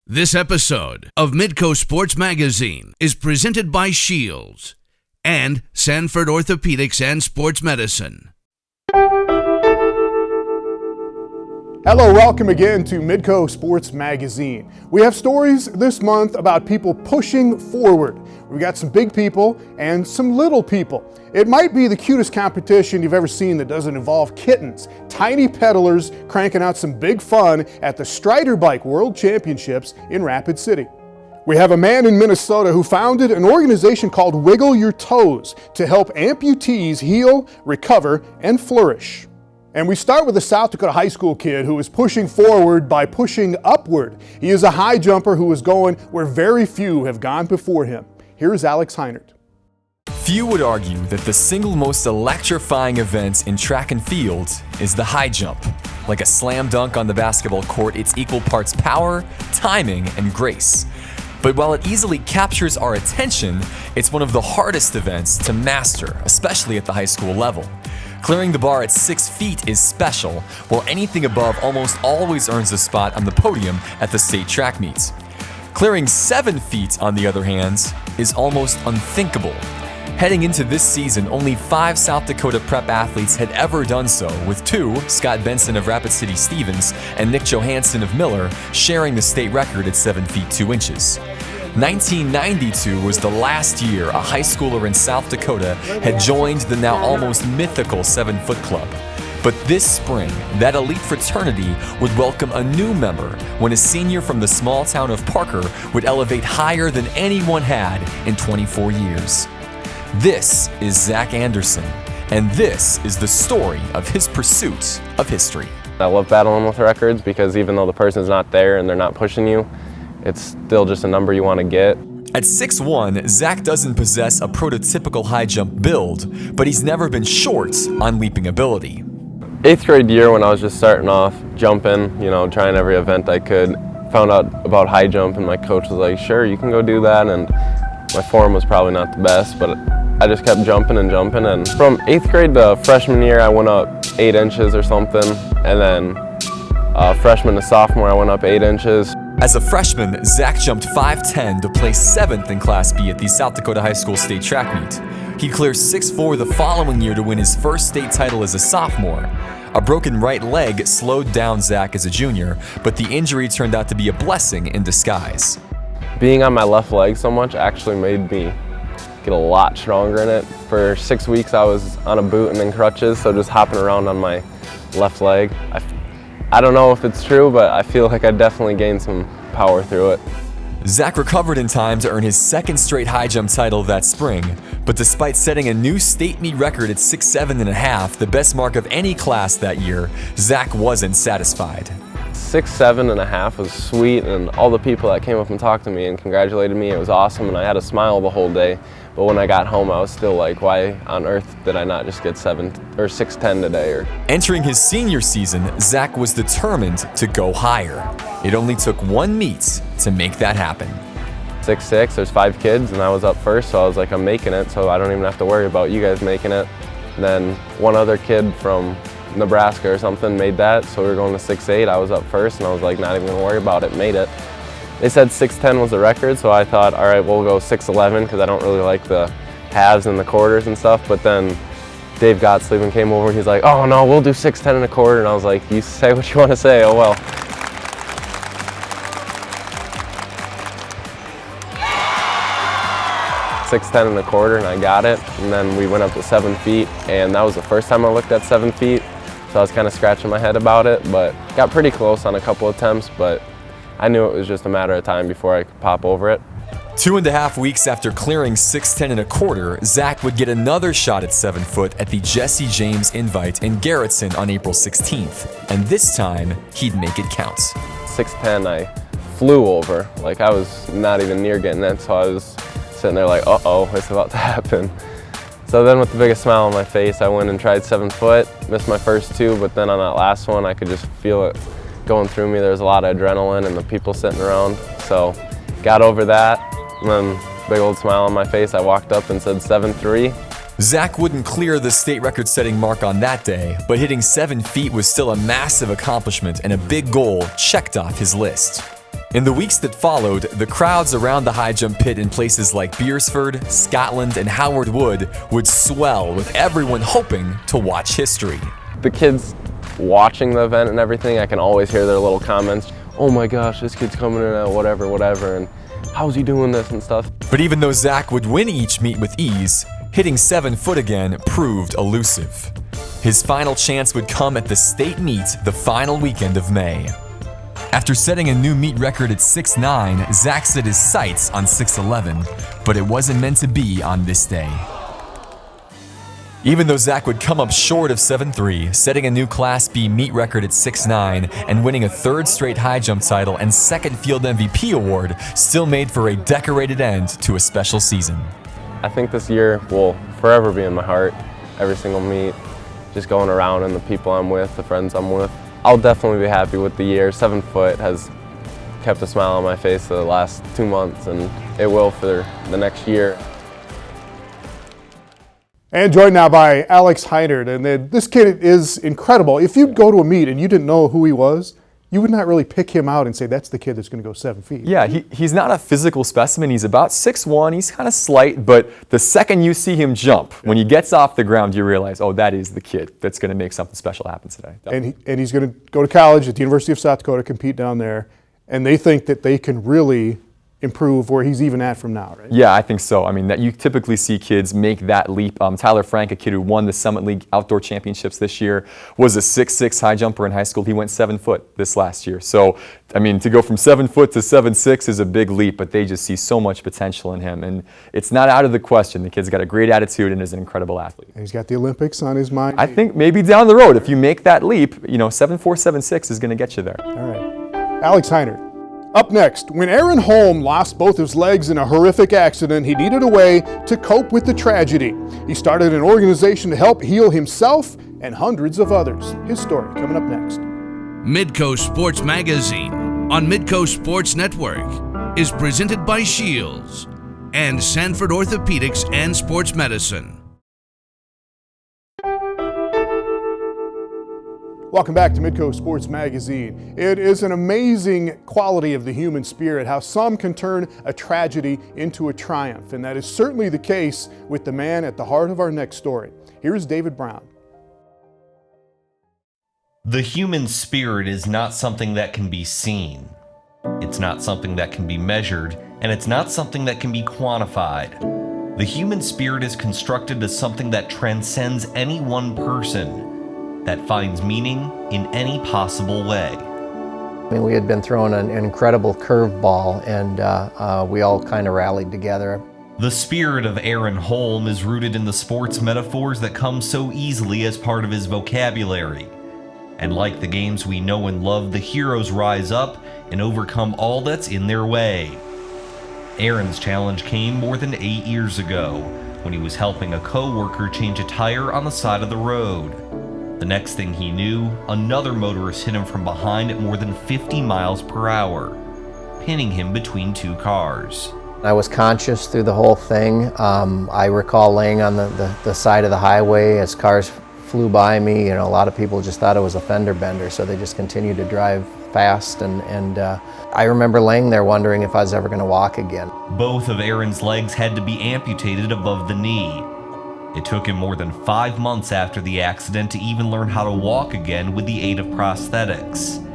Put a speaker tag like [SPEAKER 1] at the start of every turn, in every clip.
[SPEAKER 1] This episode of Midco Sports Magazine is presented by Shields and Sanford Orthopedics and Sports Medicine.
[SPEAKER 2] Hello, welcome again to Midco Sports Magazine. We have stories this month about people pushing forward. We've got some big people and some little people. It might be the cutest competition you've ever seen that doesn't involve kittens. Tiny peddlers cranking out some big fun at the Strider Bike World Championships in Rapid City. We have a man in Minnesota who founded an organization called Wiggle Your Toes to help amputees heal, recover, and flourish. And we start with a South Dakota high school kid who is pushing forward by pushing upward. He is a high jumper who is going where very few have gone before him. Here's Alex Heinert.
[SPEAKER 3] Few would argue that the single most electrifying event in track and field is the high jump. Like a slam dunk on the basketball court, it's equal parts power, timing, and grace. But while it easily captures our attention, it's one of the hardest events to master, especially at the high school level. Clearing the bar at 6 feet is special, while anything above almost always earns a spot on the podium at the state track meets. Clearing 7 feet, on the other hand, is almost unthinkable. Heading into this season, only 5 South Dakota prep athletes had ever done so, with 2, Scott Benson of Rapid City Stevens and Nick Johansson of Miller, sharing the state record at 7 feet 2 inches. 1992 was the last year a high schooler in South Dakota had joined the now almost mythical 7-foot club. But this spring, that elite fraternity would welcome a new member when a senior from the small town of Parker would elevate higher than anyone had in 24 years. This is Zach Anderson, and this is the story of his pursuit of history.
[SPEAKER 4] I love battling with records because even though the person's not there and they're not pushing you, it's still just a number you want to get.
[SPEAKER 3] At 6'1", Zach doesn't possess a prototypical high jump build, but he's never been short on leaping ability.
[SPEAKER 4] 8th grade year when I was just starting off jumping, trying every event I could, found out about high jump and my coach was like, sure, you can go do that. And my form was probably not the best, but I just kept jumping. And from 8th grade to freshman year, I went up 8 inches or something. And then freshman to sophomore, I went up 8 inches.
[SPEAKER 3] As a freshman, Zach jumped 5'10" to place 7th in Class B at the South Dakota High School State Track Meet. He clears 6'4" the following year to win his first state title as a sophomore. A broken right leg slowed down Zach as a junior, but the injury turned out to be a blessing in disguise.
[SPEAKER 4] Being on my left leg so much actually made me get a lot stronger in it. For 6 weeks I was on a boot and then crutches, so just hopping around on my left leg. I don't know if it's true, but I feel like I definitely gained some power through it.
[SPEAKER 3] Zach recovered in time to earn his 2nd straight high jump title that spring, but despite setting a new state meet record at 6'7.5", the best mark of any class that year, Zach wasn't satisfied.
[SPEAKER 4] 6'7.5" was sweet, and all the people that came up and talked to me and congratulated me, it was awesome, and I had a smile the whole day. But when I got home, I was still like, why on earth did I not just get 6'10" today?
[SPEAKER 3] Entering his senior season, Zach was determined to go higher. It only took 1 meet to make that happen.
[SPEAKER 4] 6'6", there's 5 kids, and I was up first, so I was like, I'm making it, so I don't even have to worry about you guys making it. And then one other kid from Nebraska or something made that, so we were going to 6'8". I was up first, and I was like, not even gonna worry about it, made it. They said 6'10" was the record, so I thought, all right, we'll go 6'11", because I don't really like the halves and the quarters and stuff. But then Dave Gottlieb came over and he's like, oh no, we'll do 6'10 1/4", and I was like, you say what you want to say, oh well. $6'10 1/4", and I got it. And then we went up to 7 feet, and that was the first time I looked at 7 feet. So I was kind of scratching my head about it, but got pretty close on a couple attempts, but I knew it was just a matter of time before I could pop over it.
[SPEAKER 3] 2.5 weeks after clearing 6'10 1/4", Zach would get another shot at 7 foot at the Jesse James Invite in Garrettson on April 16th. And this time, he'd make it count.
[SPEAKER 4] 6'10", I flew over. Like, I was not even near getting it, so I was sitting there like, uh-oh, it's about to happen. So then with the biggest smile on my face, I went and tried 7 foot, missed my first 2, but then on that last one, I could just feel it going through me. There was a lot of adrenaline and the people sitting around. So got over that, and then big old smile on my face, I walked up and said 7'3".
[SPEAKER 3] Zach wouldn't clear the state record-setting mark on that day, but hitting 7 feet was still a massive accomplishment and a big goal checked off his list. In the weeks that followed, the crowds around the high jump pit in places like Beersford, Scotland, and Howard Wood would swell with everyone hoping to watch history.
[SPEAKER 4] The kids watching the event and everything, I can always hear their little comments. Oh my gosh, this kid's coming in at whatever, and how's he doing this and stuff.
[SPEAKER 3] But even though Zach would win each meet with ease, hitting 7 foot again proved elusive. His final chance would come at the state meet the final weekend of May. After setting a new meet record at 6'9", Zach set his sights on 6'11", but it wasn't meant to be on this day. Even though Zach would come up short of 7'3", setting a new Class B meet record at 6'9", and winning a 3rd straight high jump title and 2nd field MVP award, still made for a decorated end to a special season.
[SPEAKER 4] I think this year will forever be in my heart. Every single meet, just going around and the people I'm with, the friends I'm with. I'll definitely be happy with the year. 7 foot has kept a smile on my face the last 2 months, and it will for the next year.
[SPEAKER 2] And joined now by Alex Heinert, and this kid is incredible. If you'd go to a meet and you didn't know who he was, you would not really pick him out and say, that's the kid that's going to go 7 feet.
[SPEAKER 3] Yeah, he's not a physical specimen. He's about 6'1". He's kind of slight, but the second you see him jump, when he gets off the ground, you realize, oh, that is the kid that's going to make something special happen today.
[SPEAKER 2] And he's going to go to college at the University of South Dakota, compete down there, and they think that they can really improve where he's even at from now, right?
[SPEAKER 3] Yeah, I think so. I mean, that you typically see kids make that leap. Tyler Frank, a kid who won the Summit League Outdoor Championships this year, was a 6'6" high jumper in high school. He went 7 foot this last year. So, I mean, to go from 7 foot to 7'6" is a big leap, but they just see so much potential in him. And it's not out of the question. The kid's got a great attitude and is an incredible athlete.
[SPEAKER 2] And he's got the Olympics on his mind.
[SPEAKER 3] I think maybe down the road, if you make that leap, 7'4", 7'6" is going to get you there.
[SPEAKER 2] All right. Alex Heinert. Up next, when Aaron Holm lost both his legs in a horrific accident, he needed a way to cope with the tragedy. He started an organization to help heal himself and hundreds of others. His story coming up next.
[SPEAKER 1] Midco Sports Magazine on Midco Sports Network is presented by Shields and Sanford Orthopedics and Sports Medicine.
[SPEAKER 2] Welcome back to Midco Sports Magazine. It is an amazing quality of the human spirit, how some can turn a tragedy into a triumph, and that is certainly the case with the man at the heart of our next story. Here's David Brown.
[SPEAKER 5] The human spirit is not something that can be seen. It's not something that can be measured, and it's not something that can be quantified. The human spirit is constructed as something that transcends any one person, that finds meaning in any possible way.
[SPEAKER 6] I mean, we had been thrown an incredible curveball, and we all kind of rallied together.
[SPEAKER 5] The spirit of Aaron Holm is rooted in the sports metaphors that come so easily as part of his vocabulary. And like the games we know and love, the heroes rise up and overcome all that's in their way. Aaron's challenge came more than 8 years ago, when he was helping a co-worker change a tire on the side of the road. The next thing he knew, another motorist hit him from behind at more than 50 miles per hour, pinning him between 2 cars.
[SPEAKER 6] I was conscious through the whole thing. I recall laying on the side of the highway as cars flew by me. A lot of people just thought it was a fender bender, so they just continued to drive fast. And I remember laying there wondering if I was ever going to walk again.
[SPEAKER 5] Both of Aaron's legs had to be amputated above the knee. It took him more than 5 months after the accident to even learn how to walk again with the aid of prosthetics.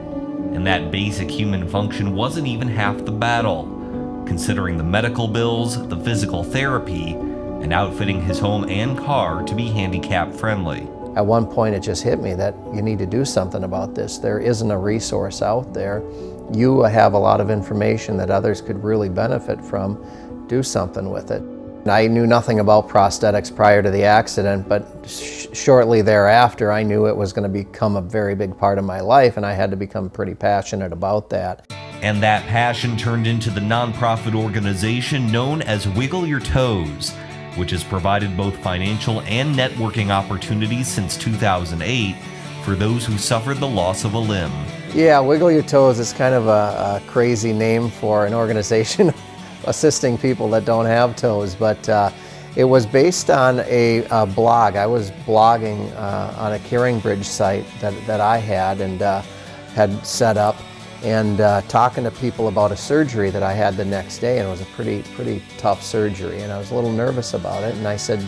[SPEAKER 5] And that basic human function wasn't even half the battle, considering the medical bills, the physical therapy, and outfitting his home and car to be handicap friendly.
[SPEAKER 6] At one point it just hit me that you need to do something about this. There isn't a resource out there. You have a lot of information that others could really benefit from. Do something with it. I knew nothing about prosthetics prior to the accident, but shortly thereafter I knew it was going to become a very big part of my life, and I had to become pretty passionate about that.
[SPEAKER 5] And that passion turned into the nonprofit organization known as Wiggle Your Toes, which has provided both financial and networking opportunities since 2008 for those who suffered the loss of a limb.
[SPEAKER 6] Yeah, Wiggle Your Toes is kind of a crazy name for an organization assisting people that don't have toes, but it was based on a blog. I was blogging on a Caring Bridge site that I had and had set up, and talking to people about a surgery that I had the next day, and it was a pretty tough surgery, and I was a little nervous about it. And I said,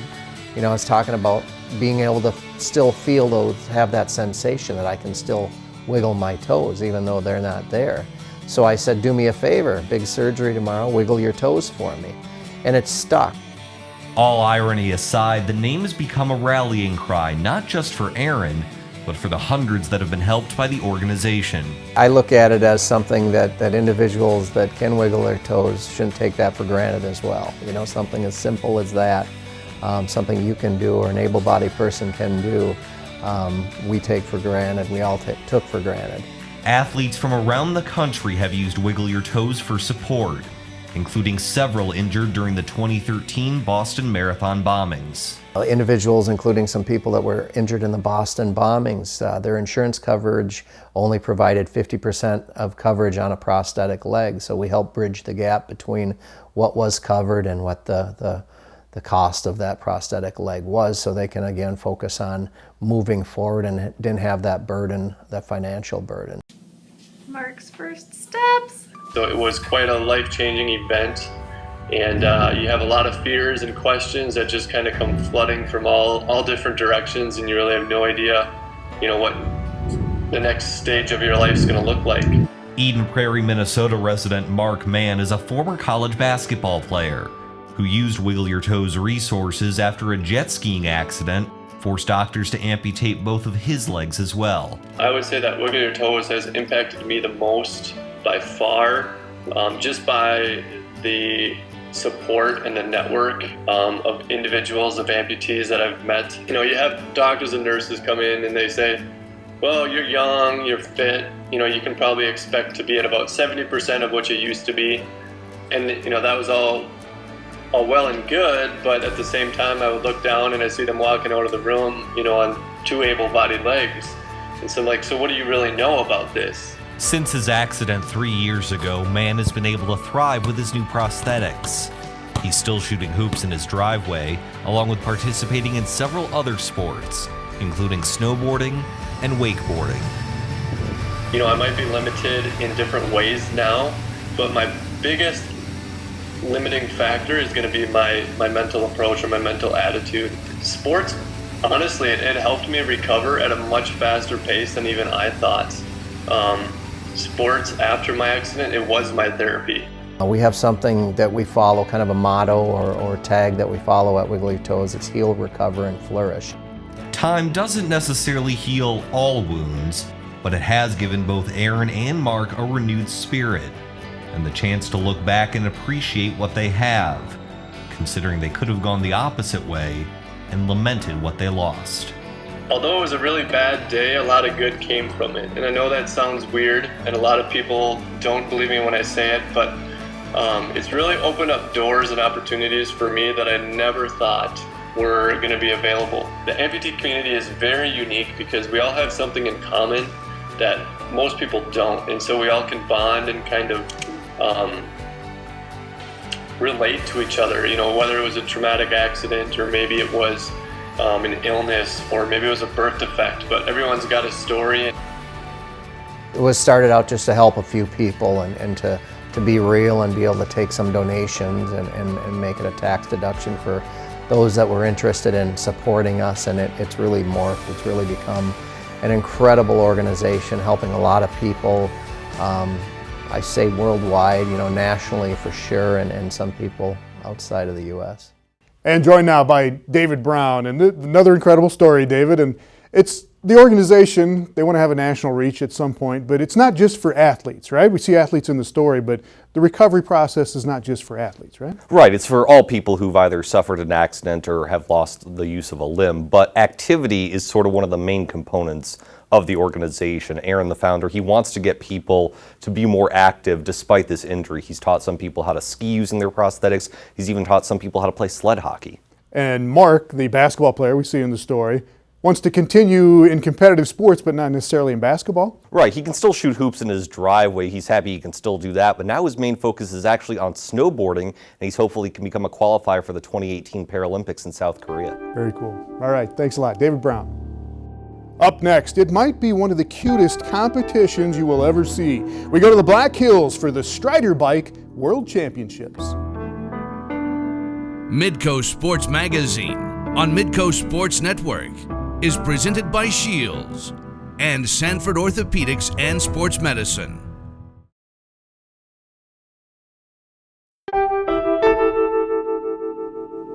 [SPEAKER 6] you know, I was talking about being able to still feel those, have that sensation that I can still wiggle my toes even though they're not there. So I said, do me a favor, big surgery tomorrow, wiggle your toes for me. And it stuck.
[SPEAKER 5] All irony aside, the name has become a rallying cry, not just for Aaron, but for the hundreds that have been helped by the organization.
[SPEAKER 6] I look at it as something that individuals that can wiggle their toes shouldn't take that for granted as well. You know, something as simple as that, something you can do or an able-bodied person can do, we take for granted, we all took for granted.
[SPEAKER 5] Athletes from around the country have used Wiggle Your Toes for support, including several injured during the 2013 Boston Marathon bombings.
[SPEAKER 6] Individuals, including some people that were injured in the Boston bombings, their insurance coverage only provided 50% of coverage on a prosthetic leg, so we helped bridge the gap between what was covered and what the cost of that prosthetic leg was, so they can again focus on moving forward and didn't have that burden, that financial burden.
[SPEAKER 7] Mark's first steps.
[SPEAKER 8] So it was quite a life-changing event, and you have a lot of fears and questions that just kind of come flooding from all different directions, and you really have no idea, you know, what the next stage of your life is going to look like.
[SPEAKER 5] Eden Prairie, Minnesota resident Mark Mann is a former college basketball player who used Wiggle Your Toes resources after a jet skiing accident forced doctors to amputate both of his legs as well.
[SPEAKER 8] I would say that Wiggle Your Toes has impacted me the most by far, just by the support and the network of individuals, of amputees that I've met. You know, you have doctors and nurses come in and they say, well, you're young, you're fit, you know, you can probably expect to be at about 70% of what you used to be. And, you know, that was all well and good, but at the same time I would look down and I see them walking out of the room, you know, on two able-bodied legs. And so I'm like, so what do you really know about this?
[SPEAKER 5] Since his accident 3 years ago, Mann has been able to thrive with his new prosthetics. He's still shooting hoops in his driveway, along with participating in several other sports, including snowboarding and wakeboarding.
[SPEAKER 8] You know, I might be limited in different ways now, but my biggest limiting factor is going to be my mental approach or my mental attitude. Sports, honestly, it helped me recover at a much faster pace than even I thought. Sports, after my accident, it was my therapy.
[SPEAKER 6] We have something that we follow, kind of a motto or tag that we follow at Wiggle Your Toes. It's heal, recover, and flourish.
[SPEAKER 5] Time doesn't necessarily heal all wounds, but it has given both Aaron and Mark a renewed spirit and the chance to look back and appreciate what they have, considering they could have gone the opposite way and lamented what they lost.
[SPEAKER 8] Although it was a really bad day, a lot of good came from it. And I know that sounds weird, and a lot of people don't believe me when I say it, but it's really opened up doors and opportunities for me that I never thought were going to be available. The amputee community is very unique because we all have something in common that most people don't, and so we all can bond and kind of relate to each other, you know, whether it was a traumatic accident or maybe it was an illness or maybe it was a birth defect, but everyone's got a story.
[SPEAKER 6] It was started out just to help a few people and to be real and be able to take some donations and make it a tax deduction for those that were interested in supporting us, and it's really morphed. It's really become an incredible organization helping a lot of people. I say worldwide, you know, nationally for sure, and some people outside of the U.S.
[SPEAKER 2] And joined now by David Brown, and another incredible story, David. And it's the organization, they want to have a national reach at some point, but it's not just for athletes, right? We see athletes in the story, but the recovery process is not just for athletes, right?
[SPEAKER 9] Right, it's for all people who've either suffered an accident or have lost the use of a limb, but activity is sort of one of the main components of the organization. Aaron, the founder, he wants to get people to be more active despite this injury. He's taught some people how to ski using their prosthetics. He's even taught some people how to play sled hockey. And Mark, the basketball player we see in the story, wants to continue in competitive sports, but not necessarily in basketball? Right, he can still shoot hoops in his driveway. He's happy he can still do that, but now his main focus is actually on snowboarding, and he's hopeful he can become a qualifier for the 2018 Paralympics in South Korea. Very cool. All right, thanks a lot. David Brown.
[SPEAKER 2] Up next, it might be one of the cutest competitions you will ever see. We go to the Black Hills for the Strider Bike World Championships.
[SPEAKER 1] Midco Sports Magazine on Midco Sports Network is presented by Shields and Sanford Orthopedics and Sports Medicine.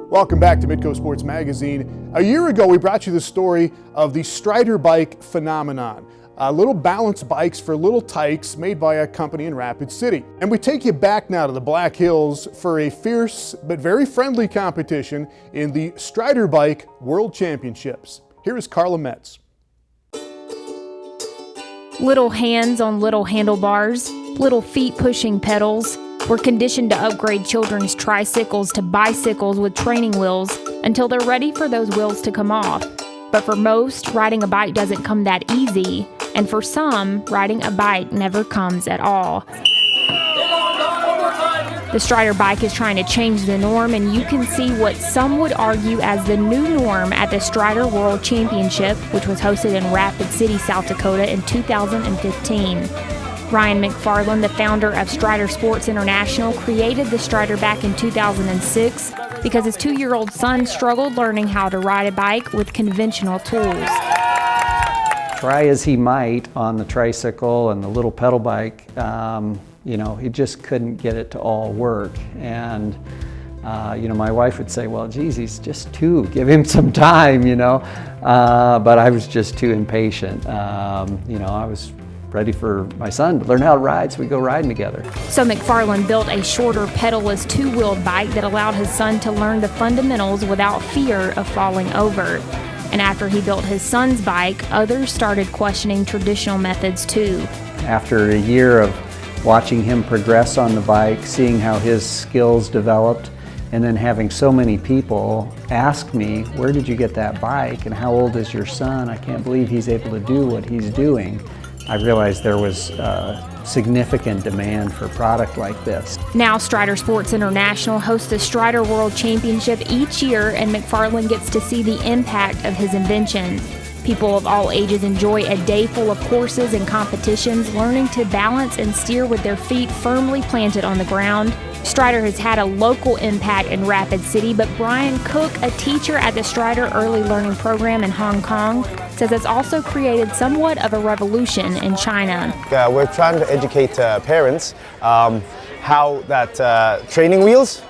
[SPEAKER 2] Welcome back to Midco Sports Magazine. A year ago, we brought you the story of the Strider Bike phenomenon. Little balance bikes for little tykes made by a company in Rapid City. And we take you back now to the Black Hills for a fierce but very friendly competition in the Strider Bike World Championships. Here is Carla Metz.
[SPEAKER 10] Little hands on little handlebars, little feet pushing pedals. We're conditioned to upgrade children's tricycles to bicycles with training wheels until they're ready for those wheels to come off. But for most, riding a bike doesn't come that easy, and for some, riding a bike never comes at all. The Strider Bike is trying to change the norm, and you can see what some would argue as the new norm at the Strider World Championship, which was hosted in Rapid City, South Dakota in 2015. Ryan McFarland, the founder of Strider Sports International, created the Strider back in 2006 because his 2-year-old son struggled learning how to ride a bike with conventional tools.
[SPEAKER 6] Try as he might on the tricycle and the little pedal bike, he just couldn't get it to all work. And my wife would say, well, geez, he's just 2, give him some time, but I was just too impatient. I was ready for my son to learn how to ride, so we go riding together.
[SPEAKER 10] So McFarland built a shorter pedalless 2-wheeled bike that allowed his son to learn the fundamentals without fear of falling over. And after he built his son's bike, others started questioning traditional methods too.
[SPEAKER 6] After a year of watching him progress on the bike, seeing how his skills developed, and then having so many people ask me, where did you get that bike and how old is your son? I can't believe he's able to do what he's doing. I realized there was significant demand for a product like this.
[SPEAKER 10] Now Strider Sports International hosts the Strider World Championship each year, and McFarland gets to see the impact of his invention. People of all ages enjoy a day full of courses and competitions, learning to balance and steer with their feet firmly planted on the ground. Strider has had a local impact in Rapid City, but Brian Cook, a teacher at the Strider Early Learning Program in Hong Kong, says it's also created somewhat of a revolution in China.
[SPEAKER 11] We're trying to educate parents how that training wheels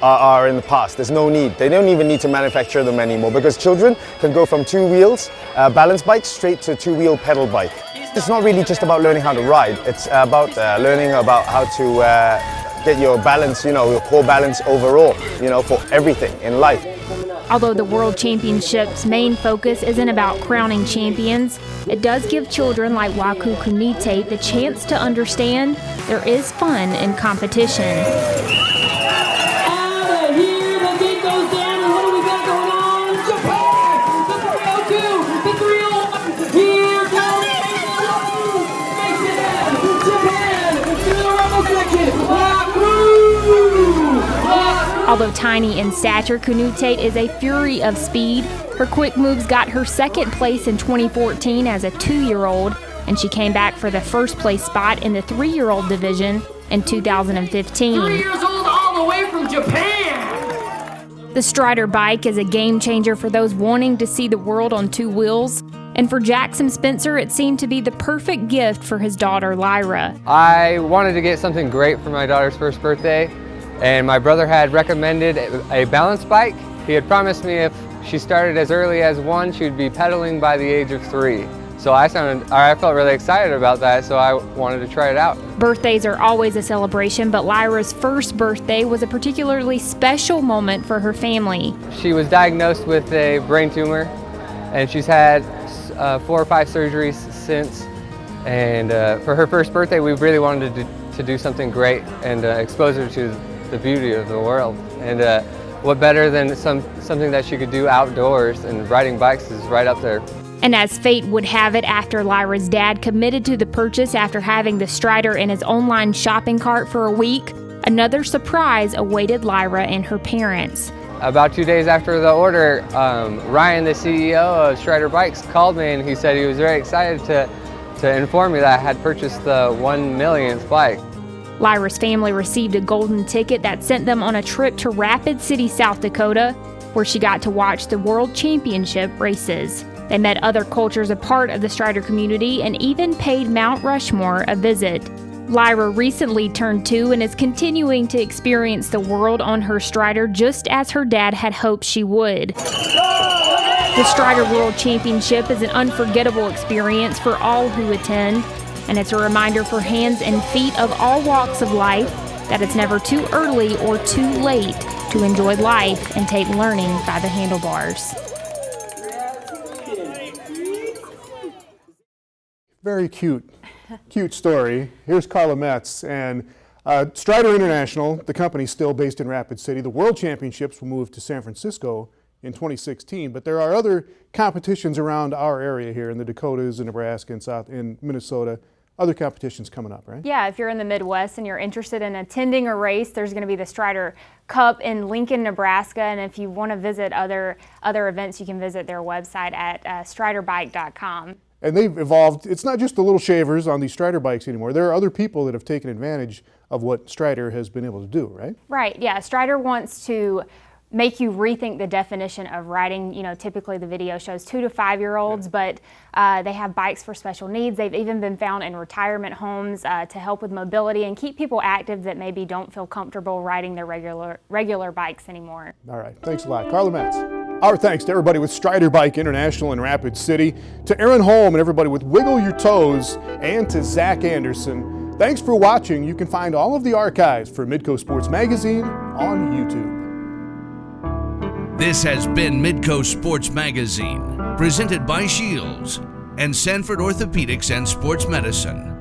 [SPEAKER 11] are in the past. There's no need. They don't even need to manufacture them anymore because children can go from 2 wheels balance bikes straight to 2-wheel pedal bike. It's not really just about learning how to ride. It's about learning about how to get your balance, your core balance overall, for everything in life.
[SPEAKER 10] Although the World Championship's main focus isn't about crowning champions, it does give children like Waku Kunite the chance to understand there is fun in competition. Although tiny in stature, Kunute is a fury of speed. Her quick moves got her second place in 2014 as a 2-year-old, and she came back for the first place spot in the 3-year-old division in 2015.
[SPEAKER 12] 3 years old all the way from Japan!
[SPEAKER 10] The Strider bike is a game changer for those wanting to see the world on 2 wheels. And for Jackson Spencer, it seemed to be the perfect gift for his daughter, Lyra.
[SPEAKER 13] I wanted to get something great for my daughter's first birthday, and my brother had recommended a balance bike. He had promised me if she started as early as 1, she would be pedaling by the age of 3. So I felt really excited about that, so I wanted to try it out.
[SPEAKER 10] Birthdays are always a celebration, but Lyra's first birthday was a particularly special moment for her family.
[SPEAKER 13] She was diagnosed with a brain tumor, and she's had 4 or 5 surgeries since. And for her first birthday, we really wanted to do something great and expose her to the beauty of the world. And what better than something that she could do outdoors, and riding bikes is right up there.
[SPEAKER 10] And as fate would have it, after Lyra's dad committed to the purchase after having the Strider in his online shopping cart for a week, another surprise awaited Lyra and her parents.
[SPEAKER 13] About 2 days after the order, Ryan, the CEO of Strider Bikes, called me and he said he was very excited to inform me that I had purchased the 1 millionth bike.
[SPEAKER 10] Lyra's family received a golden ticket that sent them on a trip to Rapid City, South Dakota, where she got to watch the World Championship races. They met other cultures a part of the Strider community and even paid Mount Rushmore a visit. Lyra recently turned 2 and is continuing to experience the world on her Strider just as her dad had hoped she would. The Strider World Championship is an unforgettable experience for all who attend, and it's a reminder for hands and feet of all walks of life that it's never too early or too late to enjoy life and take learning by the handlebars.
[SPEAKER 2] Very cute story. Here's Carla Metz. And Strider International, the company's still based in Rapid City. The World Championships will move to San Francisco in 2016, but there are other competitions around our area here in the Dakotas and Nebraska and South in Minnesota. Other competitions coming up, right?
[SPEAKER 10] Yeah, if you're in the Midwest and you're interested in attending a race, there's going to be the Strider Cup in Lincoln, Nebraska, and if you want to visit other events, you can visit their website at striderbike.com.
[SPEAKER 2] And they've evolved. It's not just the little shavers on these Strider bikes anymore. There are other people that have taken advantage of what Strider has been able to do, right?
[SPEAKER 10] Right, yeah. Strider wants to make you rethink the definition of riding. You know, typically the video shows 2 to 5 year olds, but they have bikes for special needs. They've even been found in retirement homes to help with mobility and keep people active that maybe don't feel comfortable riding their regular bikes anymore.
[SPEAKER 2] All right, thanks a lot. Carla Metz. Our thanks to everybody with Strider Bike International in Rapid City, to Aaron Holm and everybody with Wiggle Your Toes, and to Zach Anderson. Thanks for watching. You can find all of the archives for Midco Sports Magazine on YouTube.
[SPEAKER 1] This has been Midco Sports Magazine, presented by Shields and Sanford Orthopedics and Sports Medicine.